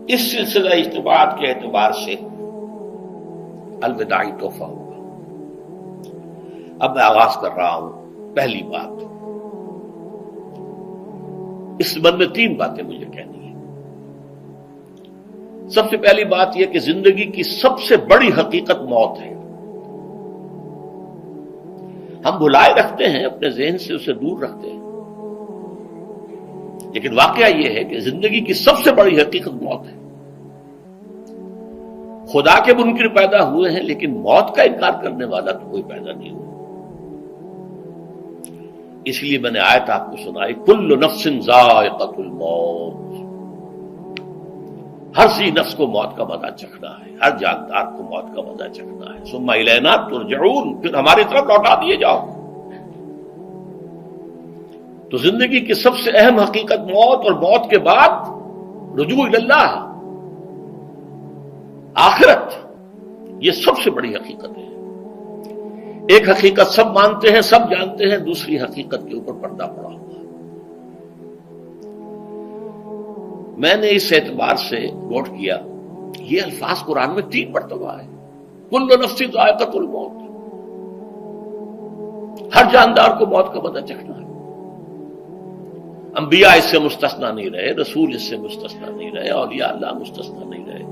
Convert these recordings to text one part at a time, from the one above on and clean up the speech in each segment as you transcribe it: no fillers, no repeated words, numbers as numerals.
اس سلسلہ اجتماعات کے اعتبار سے الوداعی تحفہ ہوگا۔ اب میں آغاز کر رہا ہوں۔ پہلی بات، اس سبب میں 3 باتیں مجھے کہنی ہیں۔ سب سے پہلی بات یہ کہ زندگی کی سب سے بڑی حقیقت موت ہے۔ ہم بھلائے رکھتے ہیں، اپنے ذہن سے اسے دور رکھتے ہیں، لیکن واقعہ یہ ہے کہ زندگی کی سب سے بڑی حقیقت موت ہے۔ خدا کے منکر پیدا ہوئے ہیں، لیکن موت کا انکار کرنے والا تو کوئی پیدا نہیں ہوا۔ اس لیے میں نے آیت آپ کو سنائی، کل نفس ذائقۃ الموت، ہر سی نفس کو موت کا مزہ چکھنا ہے، ہر جاندار کو موت کا مزہ چکھنا ہے۔ ثم الینا ترجعون، پھر ہماری طرف لوٹا دیے جاؤ۔ تو زندگی کی سب سے اہم حقیقت موت، اور موت کے بعد رجوع الی اللہ، آخرت، یہ سب سے بڑی حقیقت ہے۔ ایک حقیقت سب مانتے ہیں، سب جانتے ہیں، دوسری حقیقت کے اوپر پردہ پڑا ہوا ہے۔ میں نے اس اعتبار سے نوٹ کیا، یہ الفاظ قرآن میں 3 مرتبہ ہے، کل نفس ذائقۃ الموت، ہر جاندار کو موت کا مزہ چکھنا ہے۔ انبیاء اس سے مستثنا نہیں رہے، رسول اس سے مستثنا نہیں رہے، اولیاء اللہ مستثنا نہیں رہے۔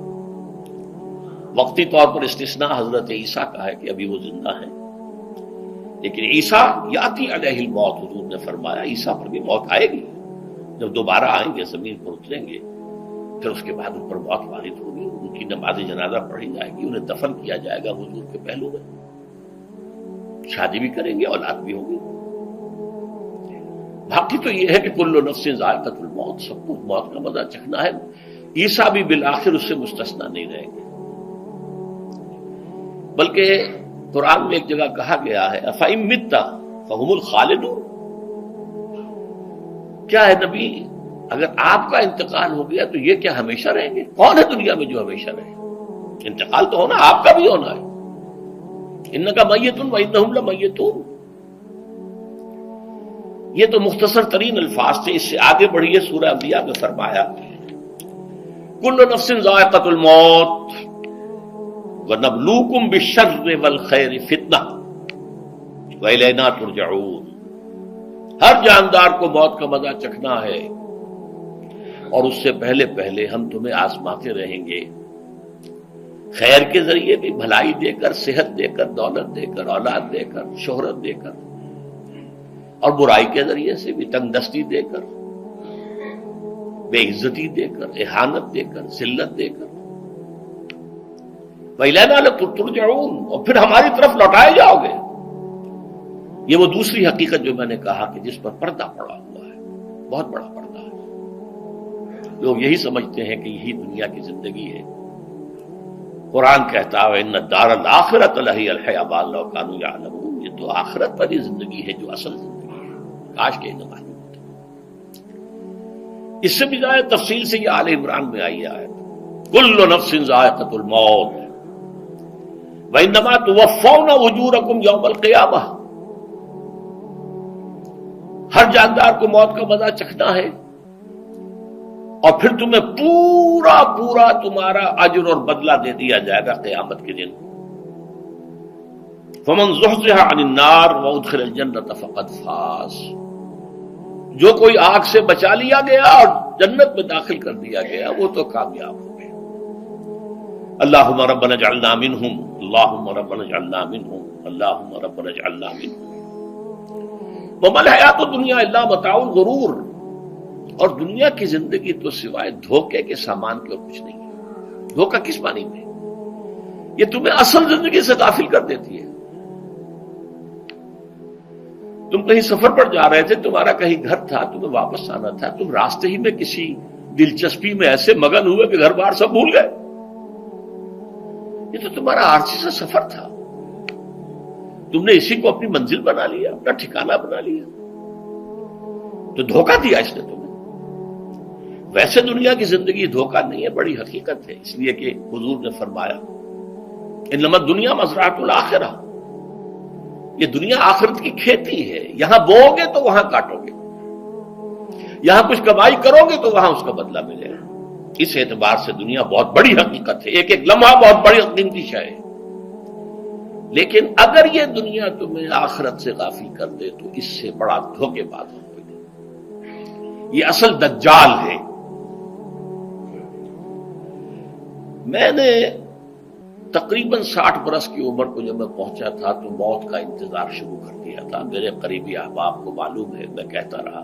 وقتی طور پر استثناء حضرت عیسیٰ کا ہے کہ ابھی وہ زندہ ہیں، لیکن عیسیٰ یاتی علیہ الموت، حضور نے فرمایا عیسیٰ پر بھی موت آئے گی، جب دوبارہ آئیں گے زمین پر اتریں گے، پھر اس کے بعد ان پر موت وارد ہوگی، ان کی نماز جنازہ پڑھی جائے گی، انہیں دفن کیا جائے گا حضور کے پہلو میں، شادی بھی کریں گے، اولاد بھی ہوگی۔ باقی تو یہ ہے کہ کل نفس ذائقۃ الموت، سب کو موت کا مزہ چکھنا ہے۔ عیسیٰ بھی بالآخر اس سے مستثنا نہیں رہیں گے، بلکہ قرآن میں ایک جگہ کہا گیا ہے افإن مت فهم الخالدون، کیا ہے نبی اگر آپ کا انتقال ہو گیا تو یہ کیا ہمیشہ رہیں گے؟ کون ہے دنیا میں جو ہمیشہ رہے؟ انتقال تو ہونا، آپ کا بھی ہونا ہے۔ انک میت وانہم لمیتون، یہ تو مختصر ترین الفاظ تھے۔ اس سے آگے بڑھیے، سورہ انبیاء میں فرمایا کل نفس ذائقۃ الموت وَنَبْلُوكُمْ بِالشَّرِّ وَالْخَيْرِ فِتْنَةً وَإِلَيْنَا تُرْجَعُونَ، ہر جاندار کو موت کا مزہ چکھنا ہے، اور اس سے پہلے پہلے ہم تمہیں آزماتے رہیں گے، خیر کے ذریعے بھی، بھلائی دے کر، صحت دے کر، دولت دے کر، اولاد دے کر، شہرت دے کر، اور برائی کے ذریعے سے بھی، تنگ دستی دے کر، بے عزتی دے کر، اہانت دے کر، ذلت دے کر، وَإِلَيْنَا تُرْجَعُونَ، اور پھر ہماری طرف لوٹائے جاؤ گے۔ یہ وہ دوسری حقیقت جو میں نے کہا کہ جس پر پردہ پڑا ہوا ہے، بہت بڑا پردہ ہے۔ لوگ یہی سمجھتے ہیں کہ یہی دنیا کی زندگی ہے۔ قرآن کہتا ہے إِنَّ الدَّارَ الْآخِرَةَ لَهِيَ الْحَيَوَانُ لَوْ كَانُوا يَعْلَمُونَ، یہ تو آخرت والی زندگی ہے جو اصل زندگی ہے، کاش کہ انہیں معلوم ہوتا۔ اس سے بھی زیادہ تفصیل سے یہ آل عمران میں آئی ہے، كُلُّ نَفْسٍ ذَائِقَةُ الْمَوْتِ وَإِنَّمَا تُوَفَّوْنَ أُجُورَكُمْ يَوْمَ الْقِيَامَةِ، ہر جاندار کو موت کا مزہ چکھنا ہے، اور پھر تمہیں پورا پورا تمہارا اجر اور بدلہ دے دیا جائے گا قیامت کے دن۔ فَمَنْ زُحْزِحَ عَنِ النَّارِ وَأُدْخِلَ الْجَنَّةَ فَقَدْ فَازَ، جو کوئی آگ سے بچا لیا گیا اور جنت میں داخل کر دیا گیا وہ تو کامیاب ہو گیا۔ اللہم ربنا اجعلنا منہم، اللہم ربنا اجعلنا منہم، اللہم ربنا اجعلنا منہم۔ وما الحیات الدنیا الا متاع الغرور، اور دنیا کی زندگی تو سوائے دھوکے کے سامان کے اور کچھ نہیں ہے۔ دھوکہ کس معنی میں؟ یہ تمہیں اصل زندگی سے غافل کر دیتی ہے۔ تم کہیں سفر پر جا رہے تھے، تمہارا کہیں گھر تھا، تمہیں واپس آنا تھا، تم راستے ہی میں کسی دلچسپی میں ایسے مگن ہوئے کہ گھر بار سب بھول گئے۔ یہ تو تمہارا عارضی سا سفر تھا، تم نے اسی کو اپنی منزل بنا لیا، اپنا ٹھکانہ بنا لیا، تو دھوکہ دیا اس نے تمہیں۔ ویسے دنیا کی زندگی دھوکہ نہیں ہے، بڑی حقیقت ہے، اس لیے کہ حضور نے فرمایا انما الدنیا مزرعۃ الآخرہ، یہ دنیا آخرت کی کھیتی ہے، یہاں بو گے تو وہاں کاٹو گے، یہاں کچھ کمائی کرو گے تو وہاں اس کا بدلہ ملے گا۔ اس اعتبار سے دنیا بہت بڑی حقیقت ہے، ایک ایک لمحہ بہت بڑی قیمتی شے ہے، لیکن اگر یہ دنیا تمہیں آخرت سے غافل کر دے تو اس سے بڑا دھوکے باز ہو کوئی نہیں۔ یہ اصل دجال ہے۔ میں نے تقریباً 60 برس کی عمر کو جب میں پہنچا تھا تو موت کا انتظار شروع کر دیا تھا۔ میرے قریبی احباب کو معلوم ہے، میں کہتا رہا،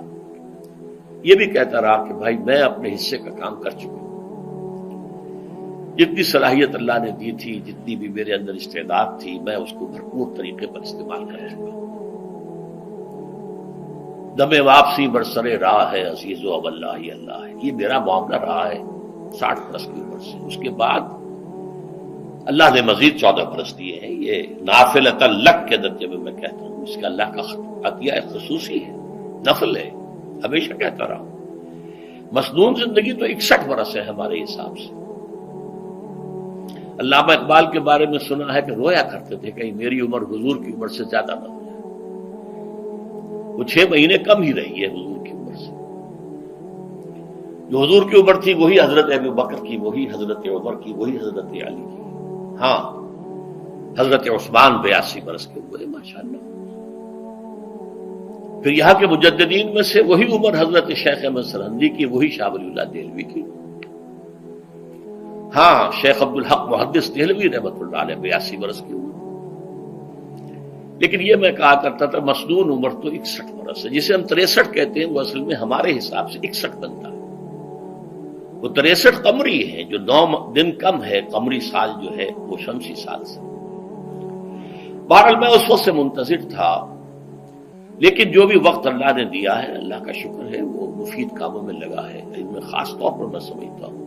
یہ بھی کہتا رہا کہ بھائی میں اپنے حصے کا کام کر چکا ہوں، جتنی صلاحیت اللہ نے دی تھی، جتنی بھی میرے اندر استعداد تھی، میں اس کو بھرپور طریقے پر استعمال کر چکا ہوں۔ دم واپسی برسر راہ ہے عزیز و اب اللہ ہی اللہ ہے، یہ میرا معاملہ رہا ہے 60 برس کی عمر سے۔ اس کے بعد اللہ نے مزید 14 برس دیے ہیں۔ یہ نافلۃ لک کے درجے میں کہتا ہوں، اس کا اللہ کا عطیہ خصوصی ہے، نفل ہے، ہمیشہ کہتا رہا ہوں۔ مسنون زندگی تو 61 برس ہے ہمارے حساب سے۔ علامہ اقبال کے بارے میں سنا ہے کہ رویا کرتے تھے کہیں میری عمر حضور کی عمر سے زیادہ نہ ہو جائے۔ وہ 6 مہینے کم ہی رہی ہے حضور کی عمر سے۔ جو حضور کی عمر تھی وہی حضرت ابو بکر کی، وہی حضرت عمر کی، وہی حضرت علی کی۔ ہاں، حضرت عثمان 82 برس کے ہوئے ماشاءاللہ۔ پھر یہاں کے مجددین میں سے وہی عمر حضرت شیخ احمد سرہندی کی، وہی شاہ ولی اللہ دہلوی کی۔ ہاں، شیخ عبدالحق محدث دہلوی رحمۃ اللہ علیہ 82 برس کی عمر۔ لیکن یہ میں کہا کرتا تھا مسنون عمر تو 61 برس ہے، جسے ہم 63 کہتے ہیں، وہ اصل میں ہمارے حساب سے 61 بنتا ہے۔ وہ 63 قمری ہے، جو 9 دن کم ہے، قمری سال جو ہے وہ شمسی سال سے۔ بہرحال میں اس وقت سے منتظر تھا، لیکن جو بھی وقت اللہ نے دیا ہے، اللہ کا شکر ہے، وہ مفید کاموں میں لگا ہے۔ ان میں خاص طور پر میں سمجھتا ہوں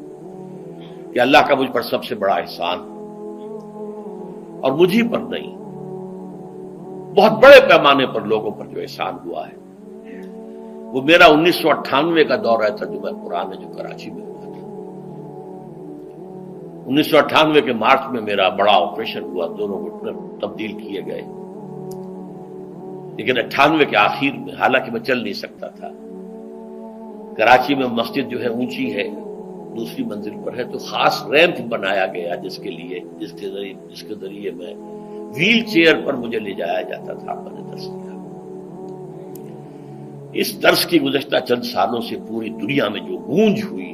کہ اللہ کا مجھ پر سب سے بڑا احسان، اور مجھے پر نہیں، بہت بڑے پیمانے پر لوگوں پر جو احسان ہوا ہے، وہ میرا 1998 کا دورہ ترجمہ قرآن ہے جو کراچی میں ہوا تھا۔ 1998 کے مارچ میں میرا بڑا آپریشن ہوا، دونوں گھٹنے تبدیل کیے گئے، لیکن 98 کے آخر میں، حالانکہ میں چل نہیں سکتا تھا، کراچی میں مسجد جو ہے اونچی ہے، دوسری منزل پر ہے، تو خاص ریمپ بنایا گیا جس کے ذریعے میں ویل چیئر پر مجھے لے جایا جاتا تھا۔ میں نے درس کیا۔ اس درس کی گزشتہ چند سالوں سے پوری دنیا میں جو گونج ہوئی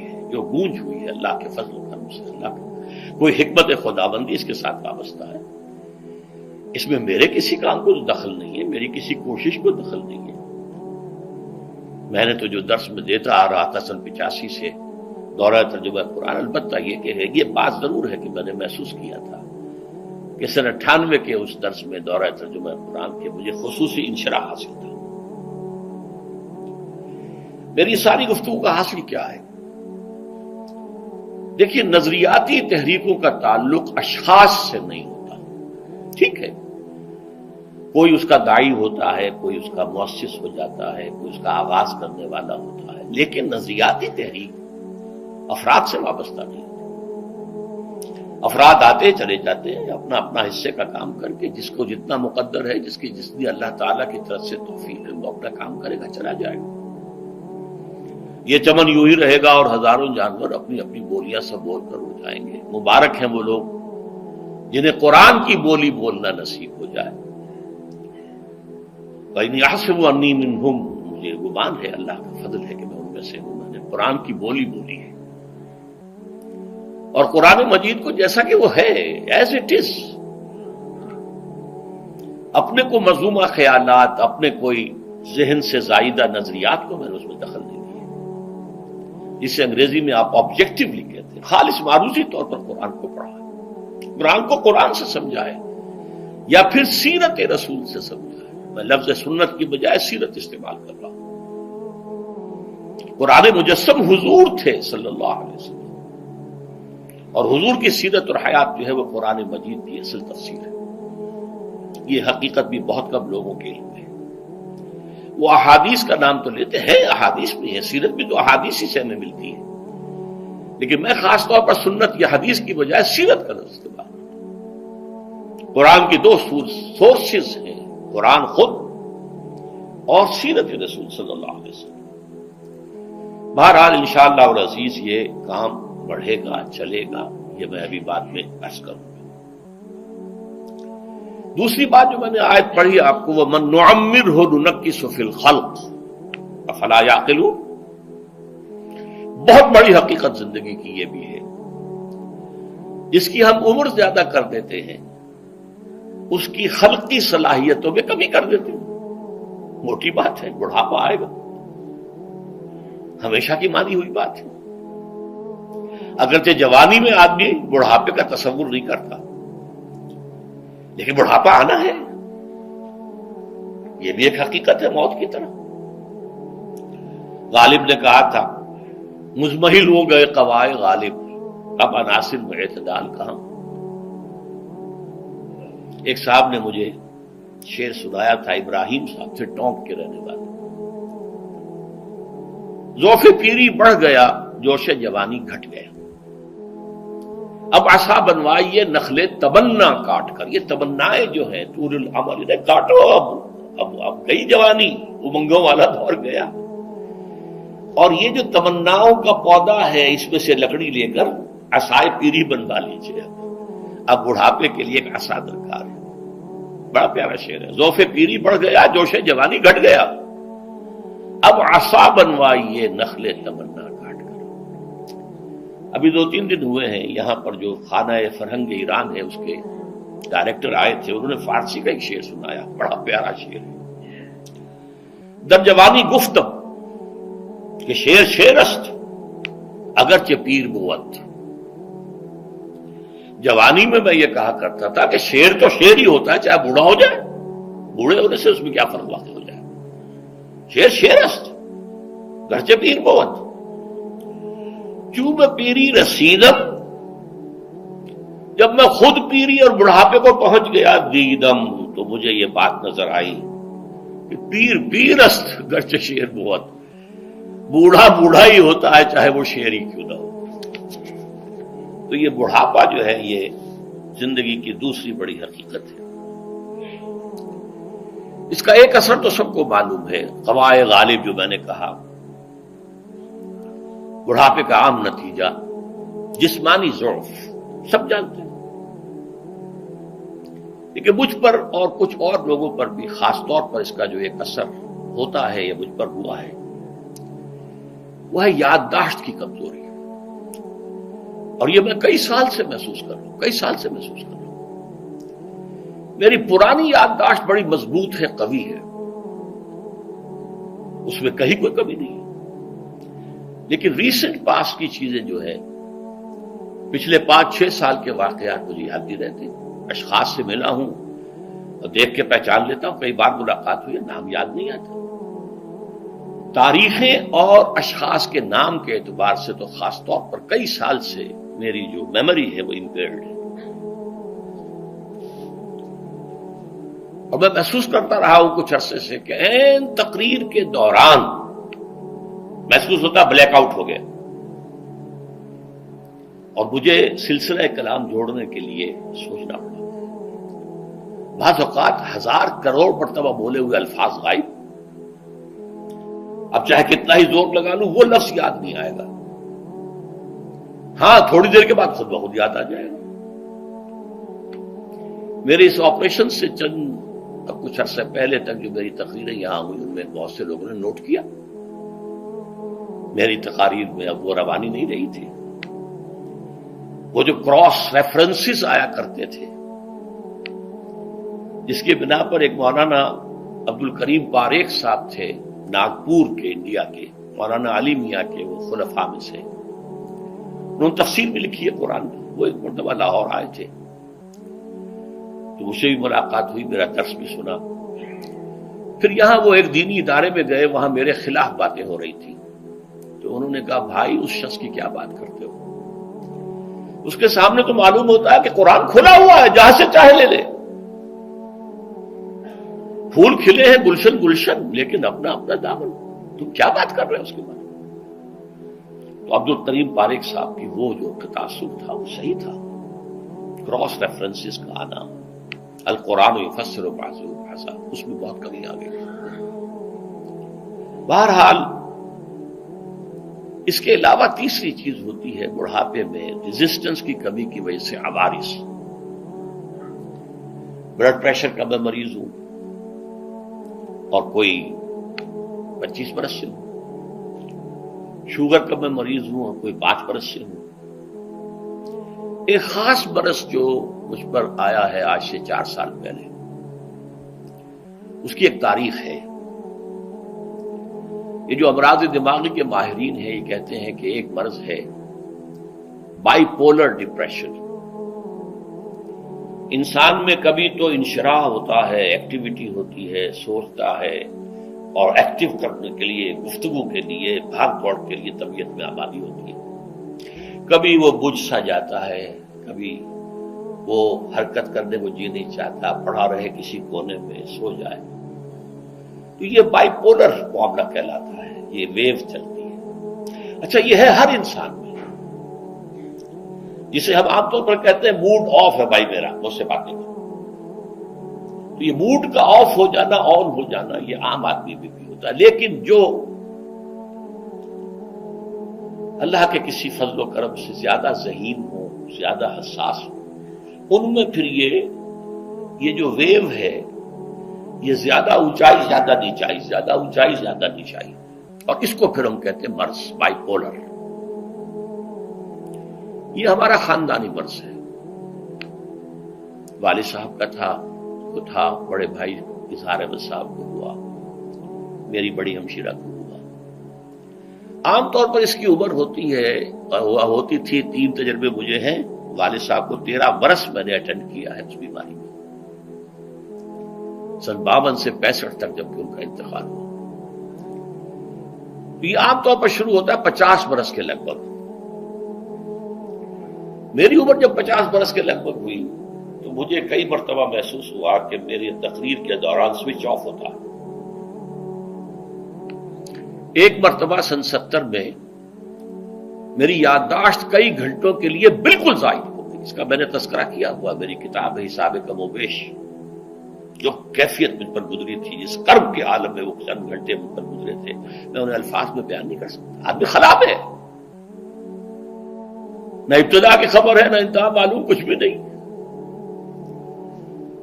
ہے اللہ کے فضل و کرم سے، اللہ کا کوئی حکمت خداوندی اس کے ساتھ وابستہ ہے۔ اس میں میرے کسی کام کو دخل نہیں ہے، میری کسی کوشش کو دخل نہیں ہے۔ میں نے تو جو درس میں دیتا آ رہا تھا سن 85 سے، دورہ ترجمہ قرآن، البتہ یہ بات ضرور ہے کہ میں نے محسوس کیا تھا کہ سن 98 کے اس درس میں دورہ ترجمہ قرآن کے مجھے خصوصی انشراح حاصل تھا۔ میری ساری گفتگو کا حاصل کیا ہے؟ دیکھیے، نظریاتی تحریکوں کا تعلق اشخاص سے نہیں ہوتا، ٹھیک ہے، کوئی اس کا داعی ہوتا ہے، کوئی اس کا مؤسس ہو جاتا ہے، کوئی اس کا آغاز کرنے والا ہوتا ہے، لیکن نظریاتی تحریک افراد سے وابستہ نہیں ہوتی۔ افراد آتے چلے جاتے ہیں اپنا اپنا حصے کا کام کر کے، جس کو جتنا مقدر ہے، جتنی اللہ تعالیٰ کی طرف سے توفیق ہے، وہ اپنا کام کرے گا، چلا جائے گا۔ یہ چمن یوں ہی رہے گا اور ہزاروں جانور اپنی اپنی بولیاں سب بول کر اڑ جائیں گے۔ مبارک ہیں وہ لوگ جنہیں قرآن کی بولی بولنا نصیب ہو جائے۔ وَإِنْ يَحْسَبُ أَنِّي مِنْهُمْ، مجھے گمان ہے، اللہ کا فضل ہے کہ میں ان میں سے ہوں، میں نے قرآن کی بولی بولی ہے، اور قرآن مجید کو جیسا کہ وہ ہے، ایز اٹ از، اپنے کو مذمومہ خیالات، اپنے کوئی ذہن سے زائدہ نظریات کو میں نے اس میں دخل نہیں دیا، جسے انگریزی میں آپ آبجیکٹیولی کہتے ہیں۔ خالص معروضی طور پر قرآن کو پڑھا ہے، قرآن کو قرآن سے سمجھا ہے، یا پھر سیرت رسول سے سمجھا ہے۔ میں لفظ سنت کی بجائے سیرت استعمال کر رہا ہوں۔ قرآن مجسم حضور تھے صلی اللہ علیہ وسلم، اور حضور کی سیرت اور حیات جو ہے وہ قرآن مجید کی اصل تفسیر ہے۔ یہ حقیقت بھی بہت کم لوگوں کے علم ہے۔ وہ احادیث کا نام تو لیتے ہیں، احادیث بھی ہے، سیرت بھی تو احادیث ہی سے ہمیں ملتی ہے، لیکن میں خاص طور پر سنت یا حدیث کی بجائے سیرت کا استعمال کرتا ہوں۔ قرآن کی 2 سورسز ہیں، قرآن خود اور سیرت رسول صلی اللہ علیہ وسلم۔ بہرحال انشاءاللہ العزیز یہ کام بڑھے گا، چلے گا، یہ میں ابھی بعد میں عرض کروں گا۔ دوسری بات جو میں نے آیت پڑھی آپ کو، وَمَن نُعَمِّرْهُ نُنَكِّسُ فِي الْخَلْقِ أَفَلَا يَعْقِلُونَ، بہت بڑی حقیقت زندگی کی یہ بھی ہے، جس کی ہم عمر زیادہ کر دیتے ہیں اس کی خلقی صلاحیتوں میں کمی کر دیتے ہیں۔ موٹی بات ہے، بڑھاپا آئے گا، ہمیشہ کی مانی ہوئی بات ہے۔ اگرچہ جوانی میں آدمی بڑھاپے کا تصور نہیں کرتا، لیکن بڑھاپا آنا ہے، یہ بھی ایک حقیقت ہے موت کی طرح۔ غالب نے کہا تھا مزمحل ہو گئے قوائے غالب، اب عناصر میں اعتدال کہاں۔ ایک صاحب نے مجھے شعر سنایا تھا، ابراہیم صاحب سے، ٹونک کے رہنے والے، ذوف پیری بڑھ گیا، جوش جوانی گھٹ گیا، اب عصا بنوائیے نخلے تمنا کاٹ کر۔ یہ تمنائیں جو ہیں طول العمر، انہیں کاٹو، اب گئی جوانی، امنگوں والا دور گیا، اور یہ جو تمناؤں کا پودا ہے اس میں سے لکڑی لے کر عصائے پیری بنوا لیجیے۔ اب بڑھاپے کے لیے ایک عصا درکار ہے۔ بڑا پیارا شعر ہے، ذوف پیری بڑھ گیا، جوش جوانی گھٹ گیا، اب عصا بنوائیے نخلے تمنا کاٹ کر۔ ابھی 2-3 دن ہوئے ہیں یہاں پر جو خانہ فرہنگ ایران ہے اس کے ڈائریکٹر آئے تھے، انہوں نے فارسی کا ایک شعر سنایا، بڑا پیارا شعر ہے، در جوانی گفتم کہ شعر شعر است اگرچہ پیر بود۔ جوانی میں میں یہ کہا کرتا تھا کہ شعر تو شعر ہی ہوتا ہے، چاہے بوڑھا ہو جائے، بوڑھے ہونے سے اس میں کیا فرق واقع ہو جائے، شعر شعر است گرچہ پیر بود۔ چوب پیری رسیدم، جب میں خود پیری اور بڑھاپے کو پہنچ گیا، دیدم، تو مجھے یہ بات نظر آئی کہ پیر پیر است گرچہ شعر بود، بوڑھا بوڑھا ہی ہوتا ہے چاہے وہ شعر ہی کیوں نہ ہو۔ تو یہ بڑھاپا جو ہے یہ زندگی کی دوسری بڑی حقیقت ہے۔ اس کا ایک اثر تو سب کو معلوم ہے، قوائے غالب جو میں نے کہا، بڑھاپے کا عام نتیجہ جسمانی ضعف، سب جانتے ہیں، لیکن مجھ پر اور کچھ اور لوگوں پر بھی خاص طور پر اس کا جو ایک اثر ہوتا ہے، یہ مجھ پر ہوا ہے، وہ ہے یادداشت کی کمزوری۔ اور یہ میں کئی سال سے محسوس کر رہا ہوں، میری پرانی یادداشت بڑی مضبوط ہے، قوی ہے، اس میں کہیں کوئی کمی نہیں ہے، لیکن ریسنٹ پاس کی چیزیں جو ہے، پچھلے 5-6 سال کے واقعات مجھے یاد نہیں رہتے، اشخاص سے ملا ہوں اور دیکھ کے پہچان لیتا ہوں، کئی بار ملاقات ہوئی ہے، نام یاد نہیں آتا، تاریخیں اور اشخاص کے نام کے اعتبار سے تو خاص طور پر کئی سال سے میری جو میموری ہے وہ امپیئرڈ ہے، اور میں محسوس کرتا رہا ہوں کچھ عرصے سے کہ عین تقریر کے دوران محسوس ہوتا بلیک آؤٹ ہو گیا، اور مجھے سلسلہ کلام جوڑنے کے لیے سوچنا پڑا۔ بعض اوقات 1000 کروڑ مرتبہ بولے ہوئے الفاظ غائب، اب چاہے کتنا ہی زور لگا لوں وہ لفظ یاد نہیں آئے گا، ہاں تھوڑی دیر کے بعد خود بخود یاد آ جائے گا۔ میرے اس آپریشن سے اب کچھ عرصے پہلے تک جو میری تقریریں یہاں ہوئی ان میں بہت سے لوگوں نے نوٹ کیا، میری تقاریر میں اب وہ روانی نہیں رہی تھی، وہ جو کراس ریفرنسز آیا کرتے تھے، جس کے بنا پر ایک مولانا عبد الکریم پاریخ صاحب تھے ناگپور کے، انڈیا کے، مولانا علی میاں کے وہ خلفاء میں سے، انہوں نے تفسیر بھی لکھی ہے قرآن کی، وہ ایک مرتبہ لاہور آئے تھے تو مجھ سے بھی ملاقات ہوئی، میرا درس بھی سنا، پھر یہاں وہ ایک دینی ادارے میں گئے، وہاں میرے خلاف باتیں ہو رہی تھی، تو انہوں نے کہا بھائی اس شخص کی کیا بات کرتے ہو، اس کے سامنے تو معلوم ہوتا ہے کہ قرآن کھلا ہوا ہے، جہاں سے چاہے لے لے، پھول کھلے ہیں گلشن گلشن، لیکن اپنا اپنا دامن، تم کیا بات کر رہے ہو اس کے بارے میں؟ تو عبد الکریم پاریخ صاحب کی وہ جو تاثر تھا وہ صحیح تھا، کراس ریفرنسز کا آنا، القرآن یفسر بعضہ بعضا، اس میں بہت کمی آ گئی۔ بہرحال اس کے علاوہ تیسری چیز ہوتی ہے بڑھاپے میں ریزسٹنس کی کمی کی وجہ سے عوارض. بلڈ پریشر کا میں مریض ہوں اور کوئی 25 برس سے ہوں، شوگر کا میں مریض ہوں اور کوئی 5 برس سے ہوں. ایک خاص برس جو مجھ پر آیا ہے آج سے 4 سال پہلے، اس کی ایک تاریخ ہے. یہ جو امراض دماغی کے ماہرین ہیں یہ کہتے ہیں کہ ایک مرض ہے بائی پولر ڈپریشن. انسان میں کبھی تو انشراح ہوتا ہے، ایکٹیویٹی ہوتی ہے، سوچتا ہے اور ایکٹیو کرنے کے لیے، گفتگو کے لیے، بھاگ دوڑ کے لیے طبیعت میں آبادی ہوتی ہے. کبھی وہ بجھ سا جاتا ہے، کبھی وہ حرکت کرنے کو جی نہیں چاہتا، پڑا رہے کسی کونے میں، سو جائے. تو یہ بائی پولر معاملہ کہلاتا ہے، یہ ویو چلتی ہے. اچھا، یہ ہے ہر انسان میں، جسے ہم عام طور پر کہتے ہیں موڈ آف ہے بھائی میرا، مجھ سے باتیں کرو. تو یہ موڈ کا آف ہو جانا، آن ہو جانا، یہ عام آدمی میں بھی ہوتا ہے. لیکن جو اللہ کے کسی فضل و کرم سے زیادہ ذہین ہو، زیادہ حساس ہو، ان میں پھر یہ جو ویو ہے یہ زیادہ اونچائی زیادہ نیچائی، زیادہ اونچائی زیادہ نیچائی، اور اس کو پھر ہم کہتے ہیں مرض، بائی پولر. یہ ہمارا خاندانی مرض ہے. والد صاحب کا تھا، وہ تھا، بڑے بھائی اظہار احمد صاحب کو ہوا، میری بڑی ہمشیرہ کو ہوا. عام طور پر اس کی عمر ہوتی ہے اور ہوتی تھی، 3 تجربے مجھے ہیں. والد صاحب کو 13 برس میں نے اٹینڈ کیا ہے اس بیماری میں، سن 52 سے 65 تک جبکہ ان کا انتقال ہوا. یہ عام طور پر شروع ہوتا ہے 50 برس کے لگ بھگ. میری عمر جب 50 برس کے لگ بھگ ہوئی تو مجھے کئی مرتبہ محسوس ہوا کہ میری تقریر کے دوران سوئچ آف ہوتا. ایک مرتبہ سن 70 میں میری یادداشت کئی گھنٹوں کے لیے بالکل ضائع ہو گئی. اس کا میں نے تذکرہ کیا ہوا، میری کتاب ہے حساب کم و بیش. جو کیفیت مجھ پر گزری تھی، جس کرب کے عالم میں وہ چند گھنٹے مجھ پر گزرے تھے، میں انہیں الفاظ میں بیان نہیں کر سکتا. آدمی خراب ہے، نہ ابتدا کی خبر ہے، نہ انتہا معلوم، کچھ بھی نہیں.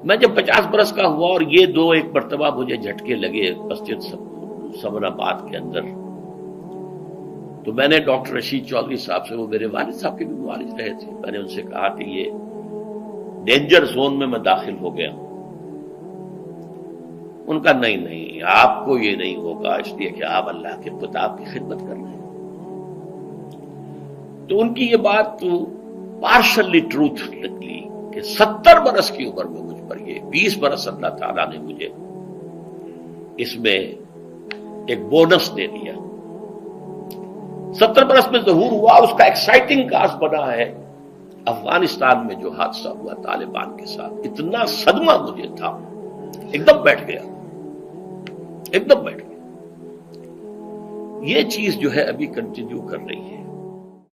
میں جب 50 برس کا ہوا اور یہ ایک مرتبہ مجھے جھٹکے لگے مسجد سمن آباد کے اندر، تو میں نے ڈاکٹر رشید چودھری صاحب سے، وہ میرے والد صاحب کے بھی والد رہے تھے، میں نے ان سے کہا کہ یہ ڈینجر زون میں داخل ہو گیا. ان کا نہیں، آپ کو یہ نہیں ہوگا، اس لیے کہ آپ اللہ کے کتاب کی خدمت کر رہے ہیں. تو ان کی یہ بات تو پارشلی ٹروتھ نکلی کہ 70 برس کی عمر میں مجھ پر یہ 20 برس اللہ تعالیٰ نے مجھے اس میں ایک بونس دے دیا. 70 برس میں ظہور ہوا. اس کا ایکسائٹنگ کاز بنا ہے افغانستان میں جو حادثہ ہوا طالبان کے ساتھ. اتنا صدمہ مجھے تھا، ایک دم بیٹھ گیا. یہ چیز جو ہے ابھی کنٹینیو کر رہی ہے.